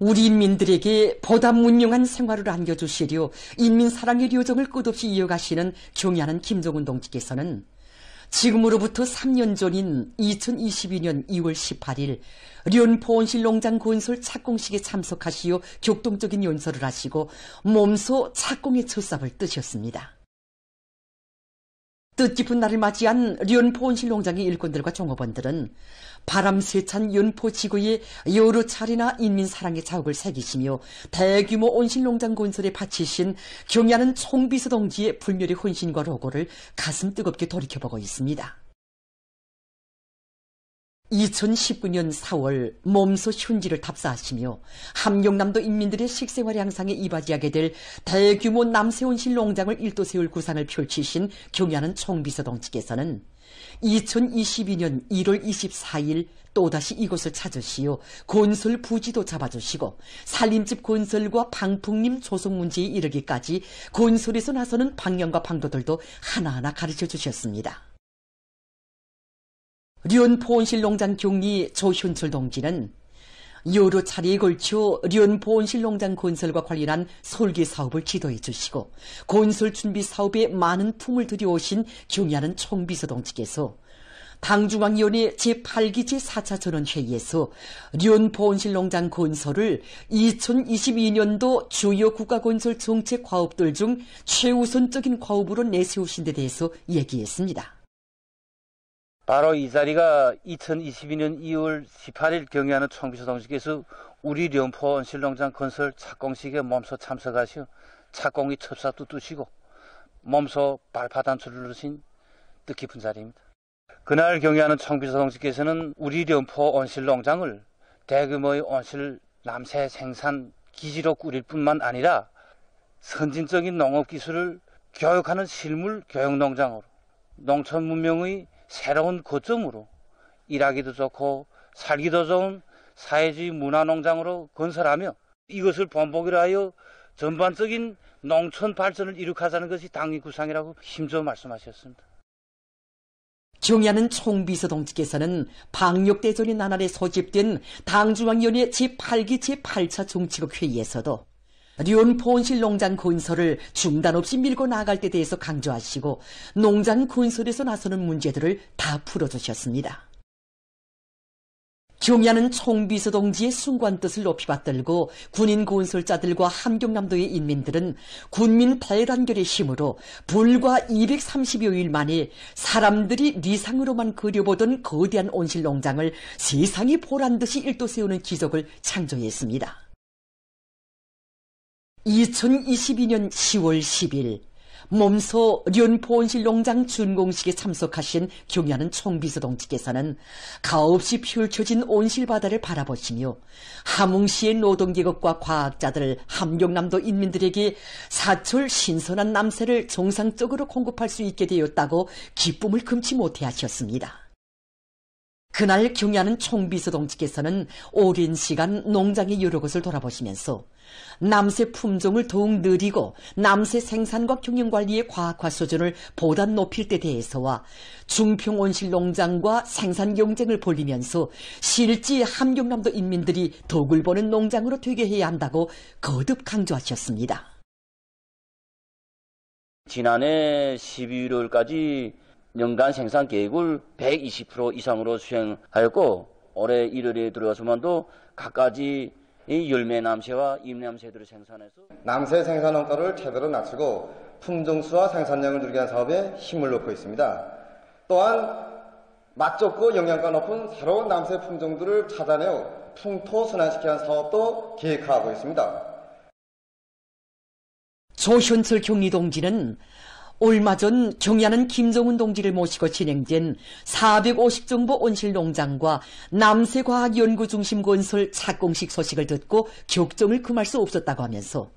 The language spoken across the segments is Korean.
우리 인민들에게 보다 문명한 생활을 안겨주시려 인민사랑의 요정을 끝없이 이어가시는 경애하는 김정은 동지께서는 지금으로부터 3년 전인 2022년 2월 18일 련포 온실농장 건설 착공식에 참석하시어 격동적인 연설을 하시고 몸소 착공의 첫삽을 뜨셨습니다. 뜻깊은 날을 맞이한 련포 온실농장의 일꾼들과 종업원들은 바람세찬 연포 지구에 여러 차례나 인민사랑의 자욱을 새기시며 대규모 온실농장 건설에 바치신 경애하는 총비서 동지의 불멸의 헌신과 로고를 가슴 뜨겁게 돌이켜보고 있습니다. 2019년 4월 몸소 흉지를 답사하시며 함경남도 인민들의 식생활 향상에 이바지하게 될 대규모 남새온실 농장을 일도 세울 구상을 펼치신 경애하는 총비서 동지께서는 2022년 1월 24일 또다시 이곳을 찾으시어 건설 부지도 잡아주시고 살림집 건설과 방풍림 조성 문제에 이르기까지 건설에서 나서는 방향과 방도들도 하나하나 가르쳐 주셨습니다. 련포 온실농장 경리 조현철 동지는 여러 차례에 걸쳐 련포 온실농장 건설과 관련한 설계 사업을 지도해 주시고 건설 준비 사업에 많은 품을 들여오신 경애하는 총비서 동지께서 당중앙위원회 제8기 제4차 전원회의에서 련포 온실농장 건설을 2022년도 주요 국가건설 정책 과업들 중 최우선적인 과업으로 내세우신 데 대해서 얘기했습니다. 바로 이 자리가 2022년 2월 18일 경애하는 총비서 동지께서 우리 련포 온실농장 건설 착공식에 몸소 참석하시어 착공의 첫삽도 뜨시고 몸소 발파단추를 누르신 뜻깊은 자리입니다. 그날 경애하는 총비서 동지께서는 우리 련포 온실농장을 대규모의 온실 남새 생산 기지로 꾸릴 뿐만 아니라 선진적인 농업기술을 교육하는 실물 교육농장으로 농촌 문명의 새로운 거점으로 일하기도 좋고 살기도 좋은 사회주의 문화농장으로 건설하며 이것을 본보기로 하여 전반적인 농촌 발전을 이룩하자는 것이 당의 구상이라고 힘줘 말씀하셨습니다. 경애하는 총비서 동지께서는 방역대전의 나날에 소집된 당중앙위원회 제8기 제8차 정치국 회의에서도 련포 온실농장 건설을 중단 없이 밀고 나갈 때 대해서 강조하시고 농장 건설에서 나서는 문제들을 다 풀어주셨습니다. 경애하는 총비서 동지의 숭고한 뜻을 높이 받들고 군인 건설자들과 함경남도의 인민들은 군민 대단결의 힘으로 불과 230여일 만에 사람들이 리상으로만 그려보던 거대한 온실농장을 세상이 보란듯이 일도 세우는 기적을 창조했습니다. 2022년 10월 10일 몸소 련포 온실농장 준공식에 참석하신 경애하는 총비서 동지께서는 가없이 펼쳐진 온실바다를 바라보시며 함흥시의 노동계급과 과학자들, 함경남도 인민들에게 사철 신선한 남새를 정상적으로 공급할 수 있게 되었다고 기쁨을 금치 못해 하셨습니다. 그날 경애하는 총비서 동지께서는 오랜 시간 농장의 여러 곳을 돌아보시면서 남새 품종을 더욱 늘리고 남새 생산과 경영관리의 과학화 수준을 보다 높일 때 대해서와 중평 온실농장과 생산 경쟁을 벌리면서 실제 함경남도 인민들이 덕을 보는 농장으로 되게 해야 한다고 거듭 강조하셨습니다. 지난해 12월까지 연간 생산 계획을 120% 이상으로 수행하였고 올해 1월에 들어와서만도 각가지 열매 남새와 잎남새들을 생산해서 남새 생산 원가를 최대로 낮추고 품종수와 생산량을 늘리게 한 사업에 힘을 놓고 있습니다. 또한 맛 좋고 영양가 높은 새로운 남새 품종들을 찾아내어 풍토 순환시키는 사업도 계획하고 있습니다. 조현철 경리동지는 얼마 전 경애하는 김정은 동지를 모시고 진행된 450정보 온실농장과 남새과학연구중심 건설 착공식 소식을 듣고 격정을 금할 수 없었다고 하면서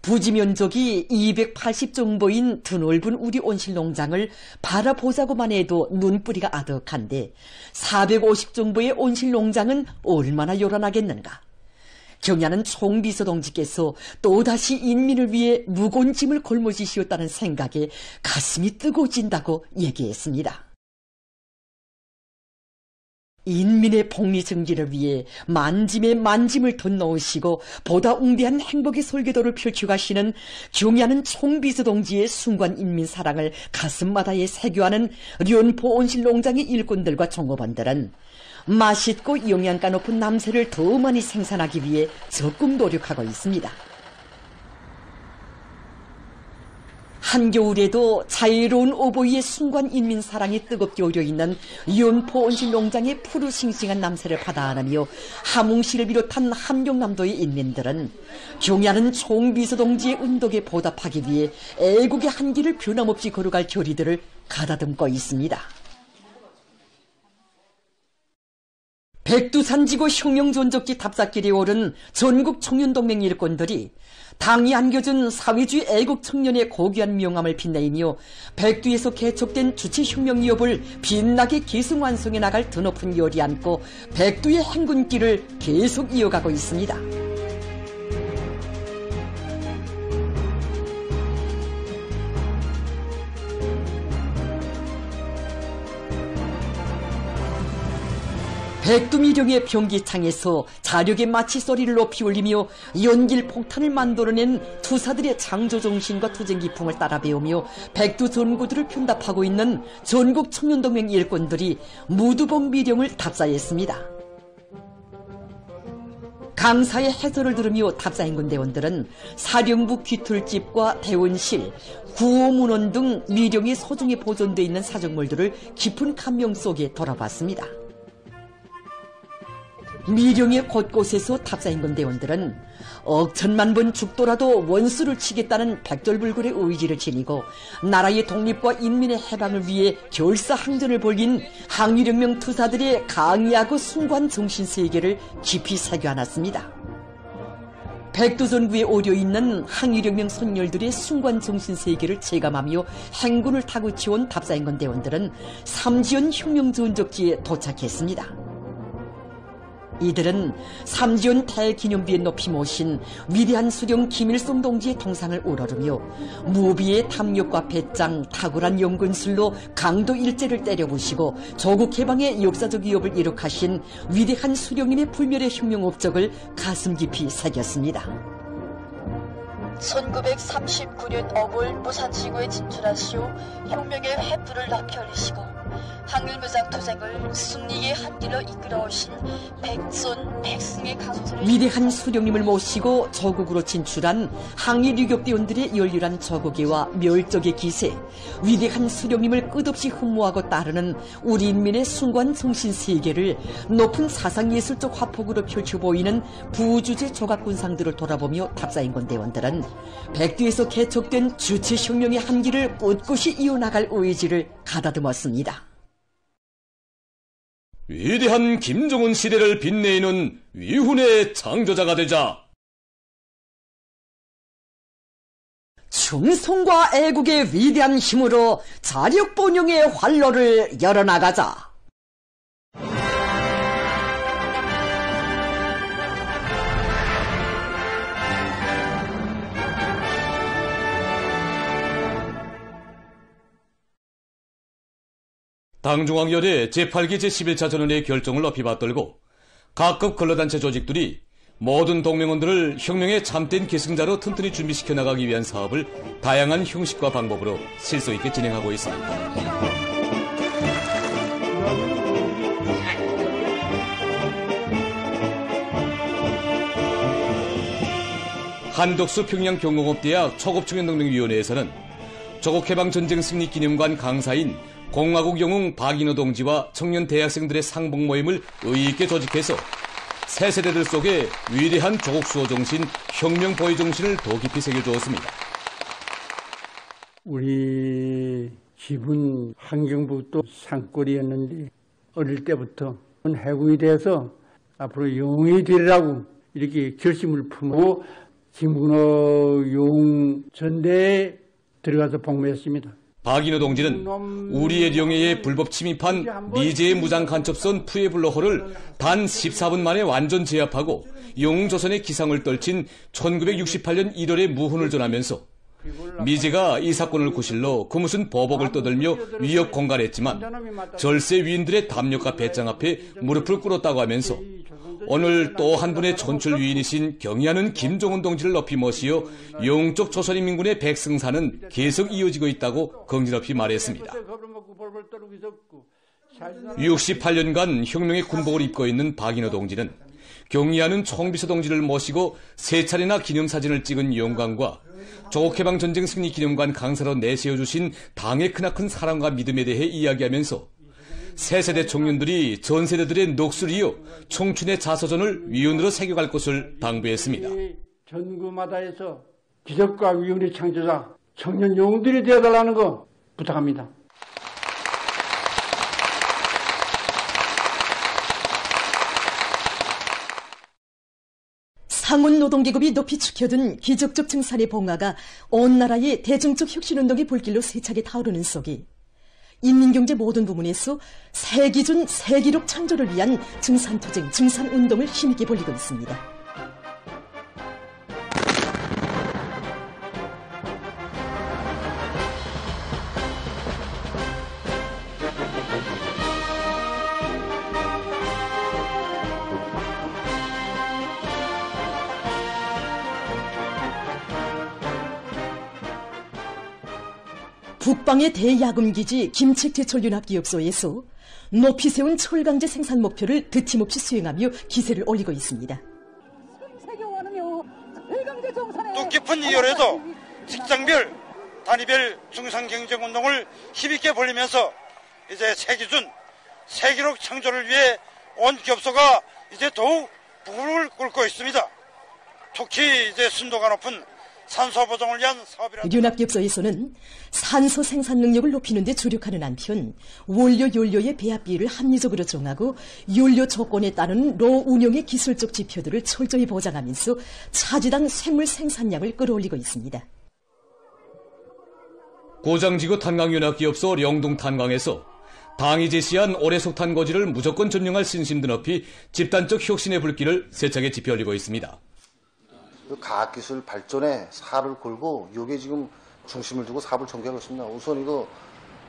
부지 면적이 280정보인 드넓은 우리 온실농장을 바라보자고만 해도 눈뿌리가 아득한데 450정보의 온실농장은 얼마나 요란하겠는가. 경애하는 총비서 동지께서 또다시 인민을 위해 무거운 짐을 걸머지시었다는 생각에 가슴이 뜨거워진다고 얘기했습니다. 인민의 복리 증진을 위해 만짐에 만짐을 더 넣으시고 보다 웅대한 행복의 설계도를 펼쳐가시는 경의하는 총비서 동지의 순관 인민 사랑을 가슴마다에 새겨하는 련포 온실농장의 일꾼들과 종업원들은 맛있고 영양가 높은 남새를 더 많이 생산하기 위해 적극 노력하고 있습니다. 한겨울에도 자유로운 오보이의 순관 인민 사랑이 뜨겁게 오려있는 연포 온실농장의 푸르싱싱한 남새를 받아 안으며 함웅시를 비롯한 함경남도의 인민들은 경의하는 총비서 동지의 은덕에 보답하기 위해 애국의 한길을 변함없이 걸어갈 결의들을 가다듬고 있습니다. 백두산지구 혁명존적지 답사길에 오른 전국 청년동맹 일꾼들이 당이 안겨준 사회주의 애국 청년의 고귀한 명함을 빛내이며 백두에서 개척된 주체혁명기업을 빛나게 계승완성해 나갈 드높은 열이 안고 백두의 행군길을 계속 이어가고 있습니다. 백두미령의 병기창에서 자력의 마치 소리를 높이 울리며 연길 폭탄을 만들어낸 투사들의 창조정신과 투쟁기풍을 따라 배우며 백두 전구들을 편답하고 있는 전국 청년동맹 일꾼들이 무두봉 미령을 답사했습니다. 강사의 해설을 들으며 답사행군 대원들은 사령부 귀툴집과 대원실, 구호문원 등 미령이 소중히 보존되어 있는 사정물들을 깊은 감명 속에 돌아봤습니다. 미령의 곳곳에서 답사행군 대원들은 억천만 번 죽더라도 원수를 치겠다는 백돌불굴의 의지를 지니고 나라의 독립과 인민의 해방을 위해 결사항전을 벌인 항일혁명 투사들의 강의하고 숭고한 정신세계를 깊이 새겨안았습니다. 백두전구에 오려있는 항일혁명 선열들의 숭고한 정신세계를 체감하며 행군을 타고 치온 답사행군 대원들은 삼지연 혁명전적지에 도착했습니다. 이들은 삼지연 대기념비에 높이 모신 위대한 수령 김일성 동지의 동상을 우러르며 무비의 탐욕과 배짱, 탁월한 연근술로 강도 일제를 때려부시고 조국 해방의 역사적 위협을 이룩하신 위대한 수령님의 불멸의 혁명 업적을 가슴 깊이 새겼습니다. 1939년 5월 부산지구에 진출하시오 혁명의 횃불을 낮펴리시고 항일무장 투쟁을 승리의 한길로 이끌어오신 백손 백승의 가소서를 위대한 수령님을 모시고 조국으로 진출한 항일 유격대원들의 열렬한 저고개와 멸적의 기세, 위대한 수령님을 끝없이 흠모하고 따르는 우리 인민의 숭고한 정신세계를 높은 사상예술적 화폭으로 펼쳐보이는 부주제 조각군상들을 돌아보며 답사행군 대원들은 백두에서 개척된 주체혁명의 한길을 꿋꿋이 이어나갈 의지를 가다듬었습니다. 위대한 김정은 시대를 빛내는 위훈의 창조자가 되자. 충성과 애국의 위대한 힘으로 자력본영의 활로를 열어나가자. 당중앙연회 제8기 제11차 전원의 결정을 높이 받들고 각급 근로단체 조직들이 모든 동맹원들을 혁명의 참된 계승자로 튼튼히 준비시켜 나가기 위한 사업을 다양한 형식과 방법으로 실속 있게 진행하고 있습니다. 한덕수 평양경공업대학 초급청년동맹위원회에서는 조국해방전쟁 승리기념관 강사인 공화국 영웅 박인호 동지와 청년 대학생들의 상봉 모임을 의의있게 조직해서 새 세대들 속에 위대한 조국 수호 정신, 혁명 보위 정신을 더 깊이 새겨주었습니다. 우리 집은 환경부도 산골이었는데 어릴 때부터 해군이 돼서 앞으로 영웅이 되리라고 이렇게 결심을 품고 김근호 영웅 전대에 들어가서 복무했습니다. 박인호 동지는 우리의 영해에 불법 침입한 미제의 무장 간첩선 푸에블러호를 단 14분 만에 완전 제압하고 영웅조선의 기상을 떨친 1968년 1월에 무훈을 전하면서 미제가 이 사건을 구실로 그 무슨 보복을 떠들며 위협 공갈했지만 절세 위인들의 담력과 배짱 앞에 무릎을 꿇었다고 하면서 오늘 또 한 분의 촌출 위인이신 경의하는 김종훈 동지를 높이 모시어 영적 조선인민군의 백승사는 계속 이어지고 있다고 긍지높이 말했습니다. 68년간 혁명의 군복을 입고 있는 박인호 동지는 경의하는 총비서 동지를 모시고 3차례나 기념사진을 찍은 영광과 조국해방 전쟁 승리 기념관 강사로 내세워주신 당의 크나큰 사랑과 믿음에 대해 이야기하면서 새 세대 청년들이 전 세대들의 넋을 이어 청춘의 자서전을 위훈으로 새겨갈 것을 당부했습니다. 전구마다에서 기적과 위훈의 창조자 청년 영웅들이 되어달라는 거 부탁합니다. 상훈 노동계급이 높이 축혀둔 기적적 증산의 봉화가 온 나라의 대중적 혁신운동의 불길로 세차게 타오르는 속에 인민경제 모든 부문에서 새 기준, 새 기록 창조를 위한 증산투쟁, 증산운동을 힘있게 벌이고 있습니다. 북방의 대야금기지 김책제철윤합기업소에서 높이 세운 철강제 생산 목표를 드침없이 수행하며 기세를 올리고 있습니다. 뜻깊은 이열에도 직장별, 단위별 중산경쟁운동을 힘있게 벌리면서 이제 새 기준, 새 기록 창조를 위해 온 기업소가 이제 더욱 부를 꿇고 있습니다. 특히 이제 순도가 높은 산소 보정을 위한 사업이라. 윤합기업소에서는 산소 생산 능력을 높이는 데 주력하는 한편 원료 연료의 배합 비율을 합리적으로 정하고 연료 조건에 따른 로 운용의 기술적 지표들을 철저히 보장하면서 차지당 샘물 생산량을 끌어올리고 있습니다. 고장지구 탄광윤합기업소 영동탄광에서 당이 제시한 올해 석탄 고지를 무조건 점령할 신심도 높이 집단적 혁신의 불길을 세차게 지펴올리고 있습니다. 과학기술 발전에 살을 걸고 이게 지금 중심을 두고 사업을 전개하고 있습니다. 우선 이거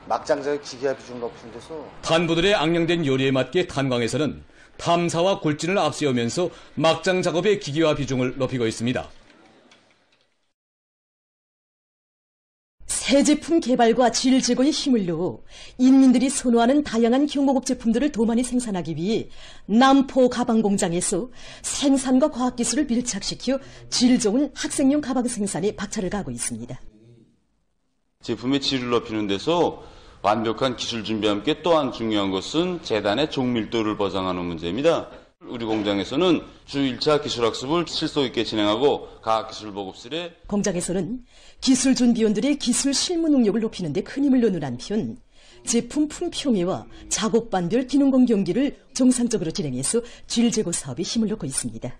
막장자의 기계화 비중을 높이는 데서 탄부들의 악령된 요리에 맞게 탄광에서는 탐사와 굴진을 앞세우면서 막장 작업의 기계화 비중을 높이고 있습니다. 새 제품 개발과 질 제고에 힘을 넣어 인민들이 선호하는 다양한 경목업 제품들을 더 많이 생산하기 위해 남포 가방공장에서 생산과 과학기술을 밀착시켜 질 좋은 학생용 가방 생산에 박차를 가하고 있습니다. 제품의 질을 높이는 데서 완벽한 기술 준비와 함께 또한 중요한 것은 재단의 종밀도를 보장하는 문제입니다. 우리 공장에서는 주 1차 기술학습을 실속 있게 진행하고 과학기술 보급실에 공장에서는 기술 준비원들의 기술 실무 능력을 높이는 데 큰 힘을 넣는 한편 제품 품평회와 작업반별 기능공 경기를 정상적으로 진행해서 질 제고 사업에 힘을 넣고 있습니다.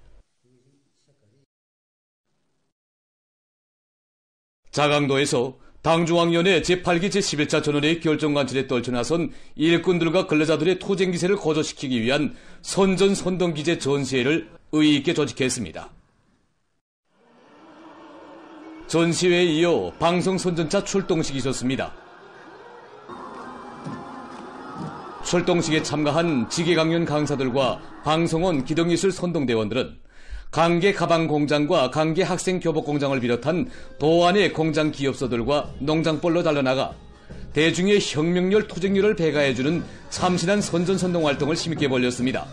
자강도에서 당중앙위원회 제8기 제11차 전원회의 결정관철에 떨쳐나선 일꾼들과 근로자들의 투쟁기세를 고조시키기 위한 선전선동기제 전시회를 의의있게 조직했습니다. 전시회에 이어 방송선전차 출동식이 있었습니다. 출동식에 참가한 지계강연 강사들과 방송원 기동기술 선동대원들은 강계 가방공장과 강계 학생교복공장을 비롯한 도안의 공장 기업소들과 농장벌로 달려나가 대중의 혁명열 투쟁률을 배가해주는 참신한 선전선동 활동을 힘있게 벌였습니다.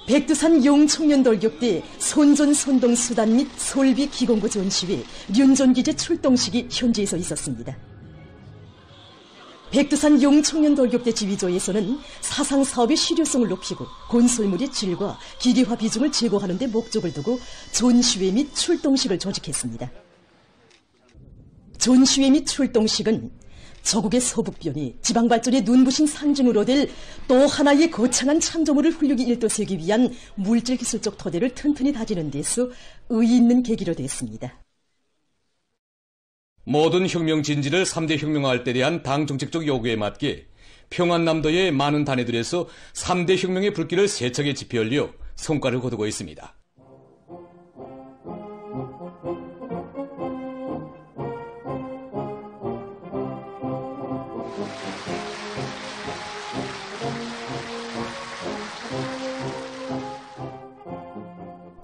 백두산 용청년돌격대 선전선동 수단 및 설비 기공부 전시회 윤전기제 출동식이 현지에서 있었습니다. 백두산 용청년돌격대 지휘조에서는 사상사업의 실효성을 높이고 건설물의 질과 기계화 비중을 제고하는 데 목적을 두고 전시회 및 출동식을 조직했습니다. 전시회 및 출동식은 조국의 서북변이 지방발전의 눈부신 상징으로 될 또 하나의 거창한 창조물을 훌륭히 일도세우기 위한 물질기술적 토대를 튼튼히 다지는 데서 의의 있는 계기로 됐습니다. 모든 혁명 진지를 3대 혁명화할 때 대한 당 정책적 요구에 맞게 평안남도의 많은 단위들에서 3대 혁명의 불길을 세차게 지펴올려 성과를 거두고 있습니다.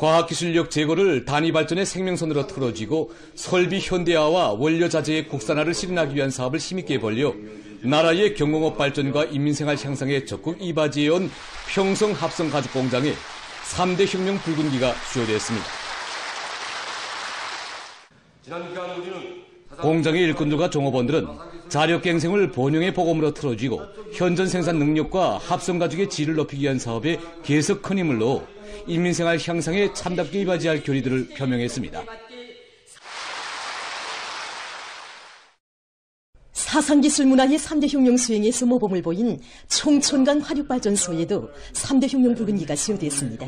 과학기술력 제고를 단위발전의 생명선으로 틀어쥐고 설비 현대화와 원료자재의 국산화를 실현하기 위한 사업을 힘있게 벌려 나라의 경공업 발전과 인민생활 향상에 적극 이바지해온 평성합성가죽공장에 3대 혁명 붉은기가 수여됐습니다. 공장의 일꾼들과 종업원들은 자력갱생을 본영의 보검으로 틀어쥐고 현전 생산 능력과 합성가죽의 질을 높이기 위한 사업에 계속 큰 힘을 넣어 인민생활 향상에 참답게 이바지할 결의들을 표명했습니다. 사상기술 문화의 3대 혁명 수행에서 모범을 보인 총천강 화력발전소에도 3대 혁명 붉은기가 수여됐습니다.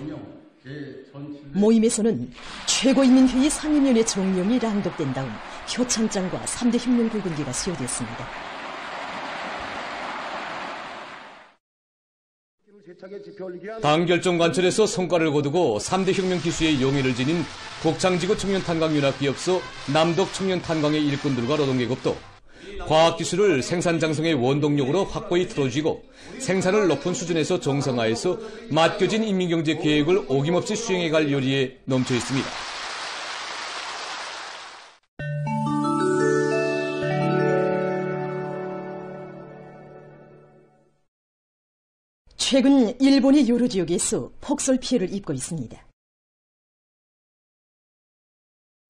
모임에서는 최고인민회의 상임위원회 종령이 랑독된 다음 표창장과 3대 혁명 붉은기가 수여됐습니다. 당 결정 관철에서 성과를 거두고 3대 혁명 기수의 용의를 지닌 북창지구 청년탄광윤학기업소 남덕 청년탄광의 일꾼들과 노동계급도 과학기술을 생산장성의 원동력으로 확고히 틀어쥐고 생산을 높은 수준에서 정상화해서 맡겨진 인민경제 계획을 어김없이 수행해갈 요리에 넘쳐 있습니다. 최근 일본의 여러 지역에서 폭설 피해를 입고 있습니다.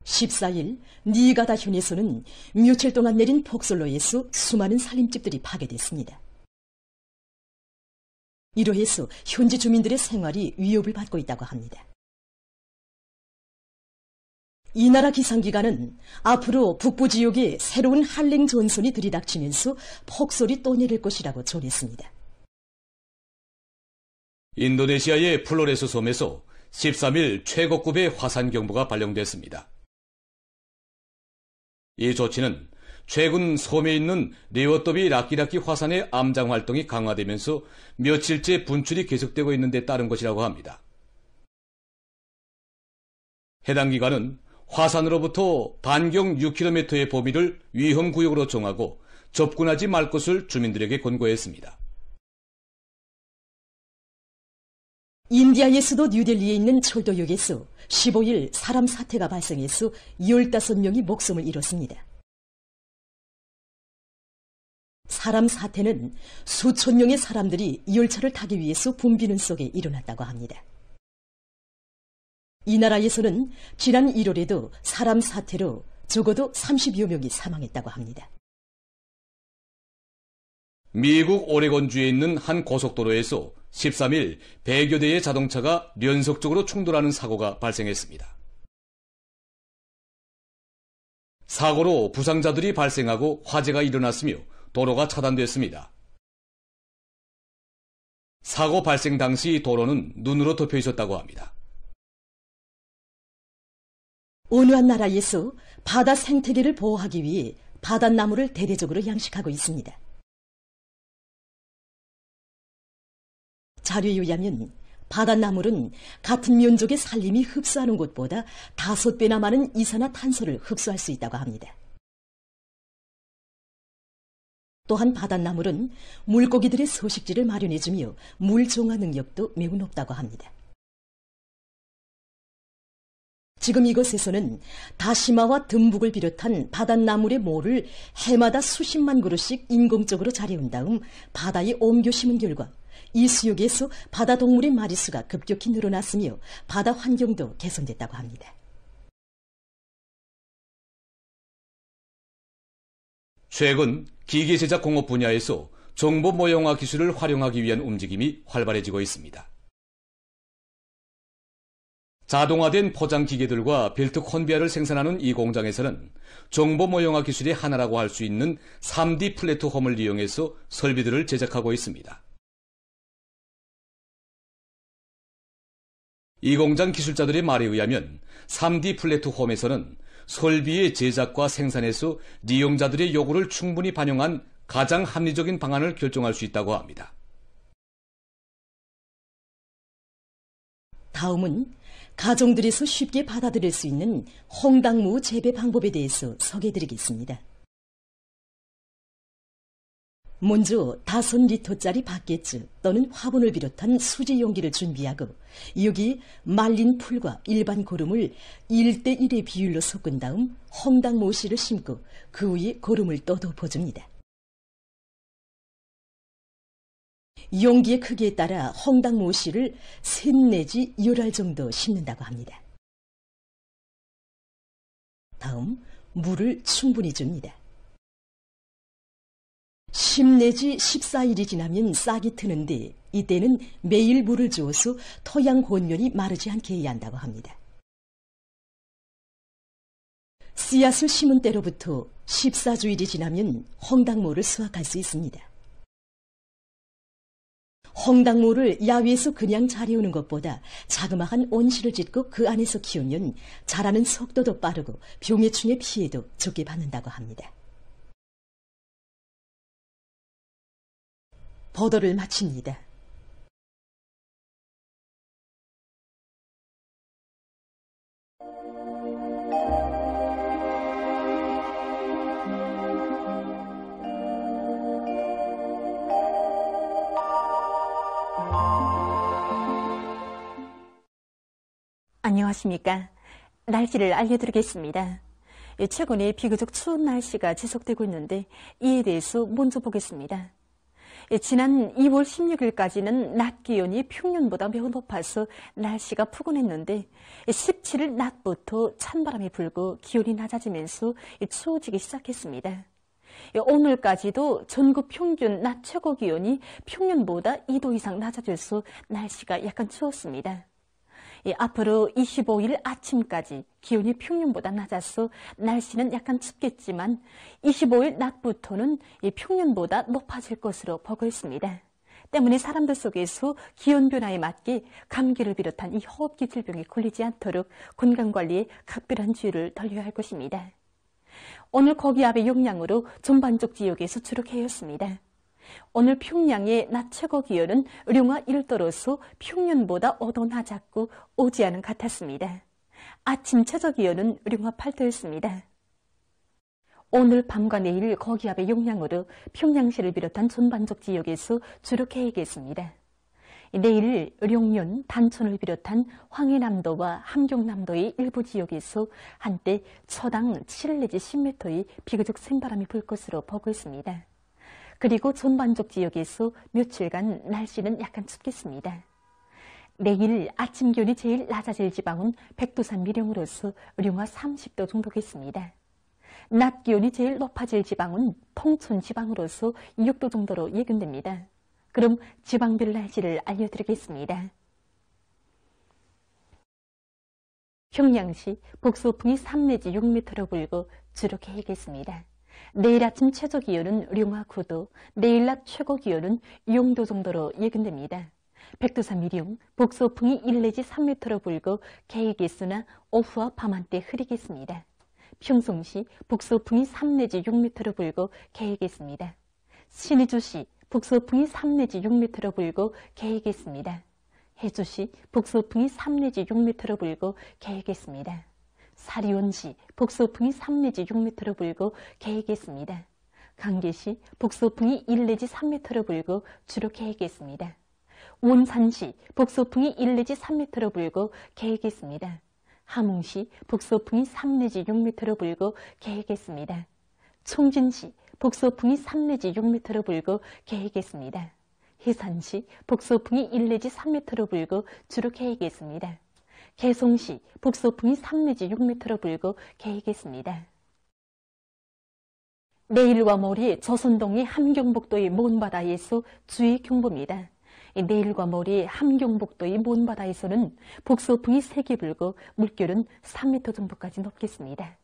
14일 니가다 현에서는 며칠 동안 내린 폭설로 인해서 수많은 살림집들이 파괴됐습니다. 이로 해서 현지 주민들의 생활이 위협을 받고 있다고 합니다. 이 나라 기상기관은 앞으로 북부 지역에 새로운 한랭 전선이 들이닥치면서 폭설이 또 내릴 것이라고 전했습니다. 인도네시아의 플로레스 섬에서 13일 최고급의 화산경보가 발령됐습니다. 이 조치는 최근 섬에 있는 레워더비 라키라키 화산의 암장 활동이 강화되면서 며칠째 분출이 계속되고 있는 데 따른 것이라고 합니다. 해당 기관은 화산으로부터 반경 6km의 범위를 위험구역으로 정하고 접근하지 말 것을 주민들에게 권고했습니다. 인디아의 수도 뉴델리에 있는 철도역에서 15일 사람 사태가 발생해서 15명이 목숨을 잃었습니다. 사람 사태는 수천 명의 사람들이 열차를 타기 위해서 붐비는 속에 일어났다고 합니다. 이 나라에서는 지난 1월에도 사람 사태로 적어도 30여 명이 사망했다고 합니다. 미국 오레곤주에 있는 한 고속도로에서 13일 100여 대의 자동차가 연속적으로 충돌하는 사고가 발생했습니다. 사고로 부상자들이 발생하고 화재가 일어났으며 도로가 차단됐습니다. 사고 발생 당시 도로는 눈으로 덮여 있었다고 합니다. 어느 한 나라에서 바다 생태계를 보호하기 위해 바닷나무를 대대적으로 양식하고 있습니다. 자료에 의하면 바닷나물은 같은 면적의 산림이 흡수하는 것보다 5배나 많은 이산화탄소를 흡수할 수 있다고 합니다. 또한 바닷나물은 물고기들의 서식지를 마련해주며 물종화 능력도 매우 높다고 합니다. 지금 이곳에서는 다시마와 듬북을 비롯한 바닷나물의 모를 해마다 수십만 그루씩 인공적으로 자려온 다음 바다에 옮겨 심은 결과 이 수역에서 바다 동물의 마리수가 급격히 늘어났으며 바다 환경도 개선됐다고 합니다. 최근 기계 제작 공업 분야에서 정보 모형화 기술을 활용하기 위한 움직임이 활발해지고 있습니다. 자동화된 포장 기계들과 벨트 컨베이어를 생산하는 이 공장에서는 정보 모형화 기술의 하나라고 할 수 있는 3D 플랫폼을 이용해서 설비들을 제작하고 있습니다. 이 공장 기술자들의 말에 의하면 3D 플랫폼에서는 설비의 제작과 생산에서 이용자들의 요구를 충분히 반영한 가장 합리적인 방안을 결정할 수 있다고 합니다. 다음은 가정들에서 쉽게 받아들일 수 있는 홍당무 재배 방법에 대해서 소개해드리겠습니다. 먼저 5리터짜리 바게트 또는 화분을 비롯한 수제 용기를 준비하고 여기 말린 풀과 일반 고름을 1대1의 비율로 섞은 다음 홍당 모씨를 심고 그 위에 고름을 또 덮어줍니다. 용기의 크기에 따라 홍당 모씨를 3 내지 10알 정도 심는다고 합니다. 다음 물을 충분히 줍니다. 10 내지 14일이 지나면 싹이 트는데 이때는 매일 물을 주어서 토양 곤면이 마르지 않게 해야 한다고 합니다. 씨앗을 심은 때로부터 14주일이 지나면 홍당모를 수확할 수 있습니다. 홍당모를 야외에서 그냥 자리우는 것보다 자그마한 온실을 짓고 그 안에서 키우면 자라는 속도도 빠르고 병해충의 피해도 적게 받는다고 합니다. 보도를 마칩니다. 안녕하십니까. 날씨를 알려드리겠습니다. 최근에 비교적 추운 날씨가 지속되고 있는데 이에 대해서 먼저 보겠습니다. 지난 2월 16일까지는 낮 기온이 평년보다 매우 높아서 날씨가 푸근했는데 17일 낮부터 찬바람이 불고 기온이 낮아지면서 추워지기 시작했습니다. 오늘까지도 전국 평균 낮 최고 기온이 평년보다 2도 이상 낮아져서 날씨가 약간 추웠습니다. 앞으로 25일 아침까지 기온이 평년보다 낮아서 날씨는 약간 춥겠지만 25일 낮부터는 평년보다 높아질 것으로 보고 있습니다. 때문에 사람들 속에서 기온 변화에 맞게 감기를 비롯한 이 호흡기 질병에 걸리지 않도록 건강관리에 각별한 주의를 돌려야 할 것입니다. 오늘 고기압의 영향으로 전반적 지역에서 주로 해였습니다. 오늘 평양의 낮 최고 기온은 룡화 1도로서 평년보다 5도 낮았고 오지안은 같았습니다. 아침 최저 기온은 룡화 8도였습니다. 오늘 밤과 내일 고기압의 영향으로 평양시를 비롯한 전반적 지역에서 주로 개이겠습니다. 내일 룡년, 단천을 비롯한 황해남도와 함경남도의 일부 지역에서 한때 초당 7 내지 10m의 비교적 센 바람이 불 것으로 보고 있습니다. 그리고 전반적 지역에서 며칠간 날씨는 약간 춥겠습니다. 내일 아침 기온이 제일 낮아질 지방은 백두산 미령으로서 룡화 30도 정도겠습니다. 낮 기온이 제일 높아질 지방은 통천 지방으로서 6도 정도로 예견됩니다. 그럼 지방별 날씨를 알려드리겠습니다. 평양시 북서풍이 3 내지 6m로 불고 주로 개이겠습니다. 내일 아침 최저 기온은 룡화 9도, 내일 낮 최고 기온은 6도 정도로 예견됩니다. 백두산 미령, 북서풍이 1 내지 3m로 불고 개이겠으나 오후와 밤한때 흐리겠습니다. 평송시 북서풍이 3 내지 6m로 불고 개이겠습니다. 신의주시 북서풍이 3 내지 6m로 불고 개이겠습니다. 해주시 북서풍이 3 내지 6m로 불고 개이겠습니다. 사리원시 북서풍이 3 내지 6m로 불고 개이겠습니다. 강계시 북서풍이 1 내지 3m로 불고 주로 개이겠습니다. 원산시 북서풍이 1 내지 3m로 불고 개이겠습니다. 함흥시 북서풍이 3 내지 6m로 불고 개이겠습니다. 총진시 북서풍이 3 내지 6m로 불고 개이겠습니다. 해산시 북서풍이 1 내지 3m로 불고 주로 개이겠습니다. 개송시 북서풍이 3 내지 6m로 불고 개이겠습니다. 내일과 모레 조선동의 함경북도의 먼바다에서 주의 경보입니다. 내일과 모레 함경북도의 먼바다에서는 북서풍이 세게 불고 물결은 3m 정도까지 높겠습니다.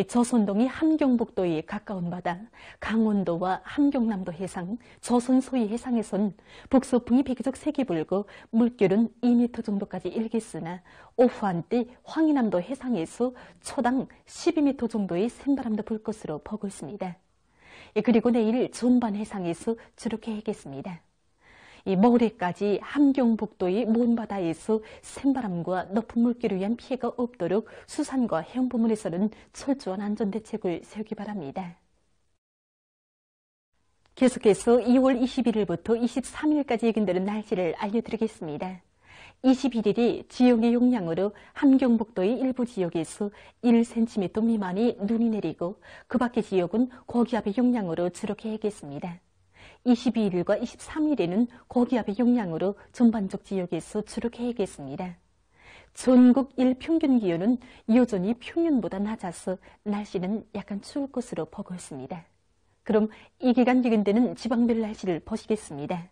조선동이 함경북도에 가까운 바다, 강원도와 함경남도 해상, 조선 소위 해상에선 북서풍이 비교적 세게 불고 물결은 2m 정도까지 일겠으나 오후 한때 황해남도 해상에서 초당 12m 정도의 센바람도 불 것으로 보고 있습니다. 그리고 내일 전반 해상에서 주로 개이겠습니다. 모레까지 함경북도의 먼바다에서 센바람과 높은 물결을 위한 피해가 없도록 수산과 해양부문에서는 철저한 안전대책을 세우기 바랍니다. 계속해서 2월 21일부터 23일까지 예견되는 날씨를 알려드리겠습니다. 21일이 지역의 용량으로 함경북도의 일부 지역에서 1cm 미만의 눈이 내리고 그 밖의 지역은 고기압의 용량으로 주로 개겠습니다. 22일과 23일에는 고기압의 용량으로 전반적 지역에서 주로 개겠습니다. 전국 일평균 기온은 여전히 평년보다 낮아서 날씨는 약간 추울 것으로 보고 있습니다. 그럼 이 기간 예견되는 지방별 날씨를 보시겠습니다.